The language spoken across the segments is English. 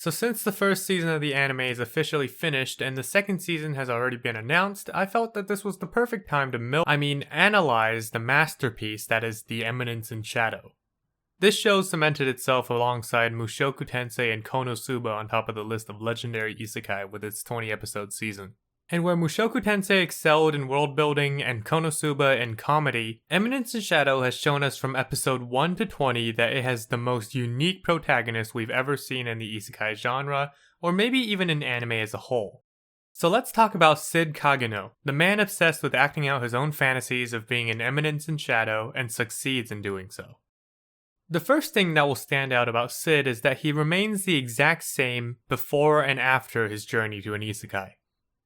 So since the first season of the anime is officially finished and the second season has already been announced, I felt that this was the perfect time to analyze the masterpiece that is The Eminence in Shadow. This show cemented itself alongside Mushoku Tensei and Konosuba on top of the list of legendary isekai with its 20-episode season. And where Mushoku Tensei excelled in world building and Konosuba in comedy, Eminence in Shadow has shown us from episode 1 to 20 that it has the most unique protagonist we've ever seen in the isekai genre, or maybe even in anime as a whole. So let's talk about Cid Kagenou, the man obsessed with acting out his own fantasies of being an Eminence in Shadow and succeeds in doing so. The first thing that will stand out about Cid is that he remains the exact same before and after his journey to an isekai.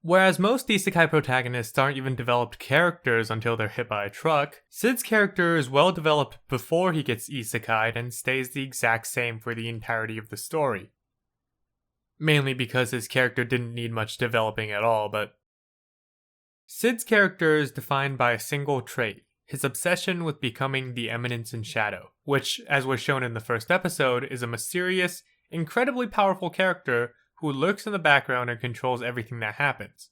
Whereas most isekai protagonists aren't even developed characters until they're hit by a truck, Cid's character is well developed before he gets isekai'd and stays the exact same for the entirety of the story. Mainly because his character didn't need much developing at all, but Cid's character is defined by a single trait, his obsession with becoming the Eminence in Shadow, which, as was shown in the first episode, is a mysterious, incredibly powerful character who lurks in the background and controls everything that happens.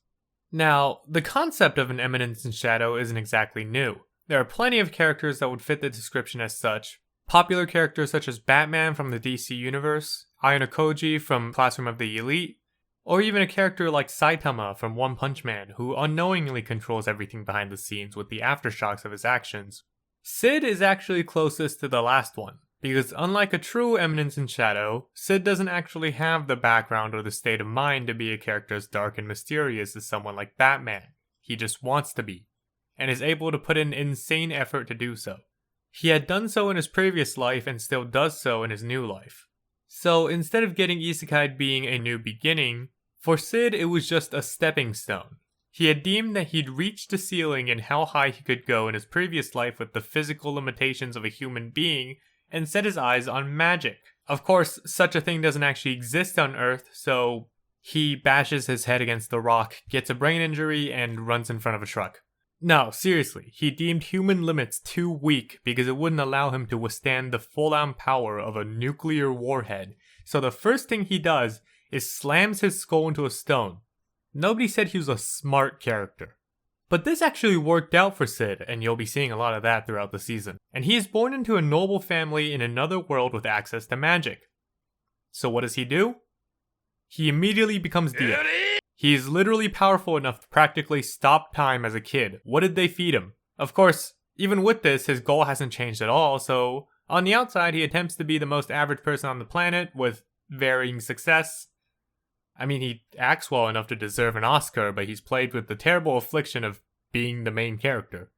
Now, the concept of an Eminence in Shadow isn't exactly new. There are plenty of characters that would fit the description as such. Popular characters such as Batman from the DC universe, Ayano from Classroom of the Elite, or even a character like Saitama from One Punch Man, who unknowingly controls everything behind the scenes with the aftershocks of his actions. Cid is actually closest to the last one, because unlike a true Eminence in Shadow, Cid doesn't actually have the background or the state of mind to be a character as dark and mysterious as someone like Batman. He just wants to be, and is able to put in insane effort to do so. He had done so in his previous life and still does so in his new life. So instead of getting isekai being a new beginning, for Cid it was just a stepping stone. He had deemed that he'd reached the ceiling in how high he could go in his previous life with the physical limitations of a human being, and set his eyes on magic. Of course, such a thing doesn't actually exist on Earth, so he bashes his head against the rock, gets a brain injury, and runs in front of a truck. No, seriously, he deemed human limits too weak because it wouldn't allow him to withstand the full-on power of a nuclear warhead, so the first thing he does is slams his skull into a stone. Nobody said he was a smart character. But this actually worked out for Cid, and you'll be seeing a lot of that throughout the season. And he is born into a noble family in another world with access to magic. So what does he do? He immediately becomes Dia. He is literally powerful enough to practically stop time as a kid. What did they feed him? Of course, even with this, his goal hasn't changed at all, so on the outside he attempts to be the most average person on the planet with varying success. I mean, he acts well enough to deserve an Oscar, but he's played with the terrible affliction of being the main character.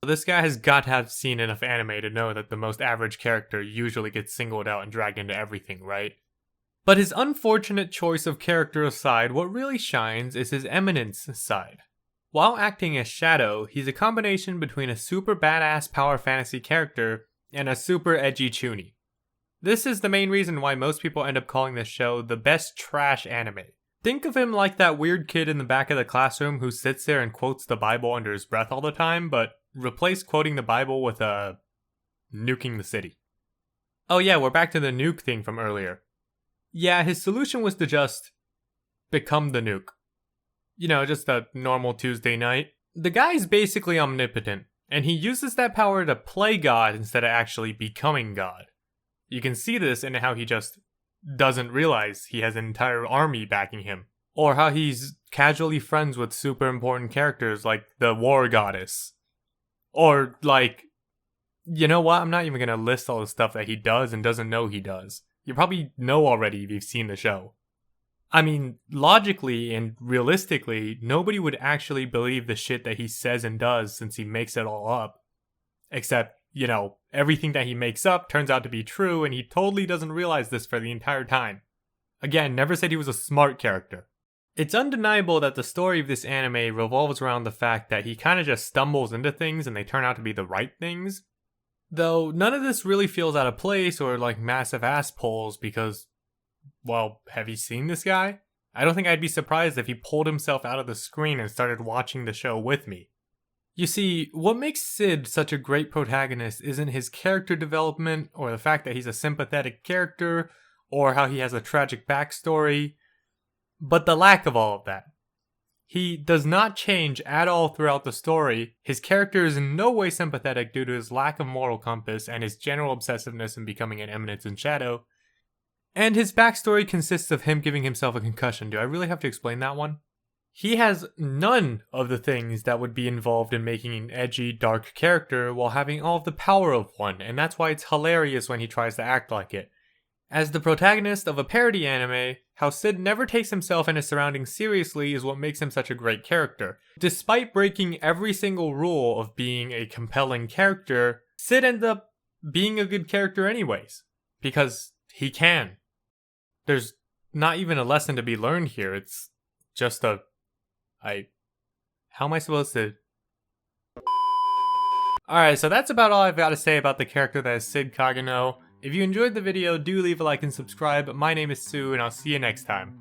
This guy has got to have seen enough anime to know that the most average character usually gets singled out and dragged into everything, right? But his unfortunate choice of character aside, what really shines is his eminence side. While acting as Shadow, he's a combination between a super badass power fantasy character and a super edgy chuny. This is the main reason why most people end up calling this show the best trash anime. Think of him like that weird kid in the back of the classroom who sits there and quotes the Bible under his breath all the time, but replace quoting the Bible with nuking the city. Oh yeah, we're back to the nuke thing from earlier. Yeah, his solution was to just become the nuke. You know, just a normal Tuesday night. The guy's basically omnipotent, and he uses that power to play God instead of actually becoming God. You can see this in how he just doesn't realize he has an entire army backing him. Or how he's casually friends with super important characters like the war goddess. Or like, you know what, I'm not even gonna list all the stuff that he does and doesn't know he does. You probably know already if you've seen the show. I mean, logically and realistically, nobody would actually believe the shit that he says and does since he makes it all up. Except, you know, everything that he makes up turns out to be true, and he totally doesn't realize this for the entire time. Again, never said he was a smart character. It's undeniable that the story of this anime revolves around the fact that he kinda just stumbles into things and they turn out to be the right things. Though none of this really feels out of place or like massive ass pulls because, well, have you seen this guy? I don't think I'd be surprised if he pulled himself out of the screen and started watching the show with me. You see, what makes Cid such a great protagonist isn't his character development or the fact that he's a sympathetic character or how he has a tragic backstory, but the lack of all of that. He does not change at all throughout the story. His character is in no way sympathetic due to his lack of moral compass and his general obsessiveness in becoming an eminence in shadow. And his backstory consists of him giving himself a concussion. Do I really have to explain that one? He has none of the things that would be involved in making an edgy, dark character while having all of the power of one, and that's why it's hilarious when he tries to act like it. As the protagonist of a parody anime, how Cid never takes himself and his surroundings seriously is what makes him such a great character. Despite breaking every single rule of being a compelling character, Cid ends up being a good character anyways, because he can. There's not even a lesson to be learned here, it's just how am I supposed to... Alright, so that's about all I've got to say about the character that is Cid Kagenou. If you enjoyed the video, do leave a like and subscribe. My name is Sue, and I'll see you next time.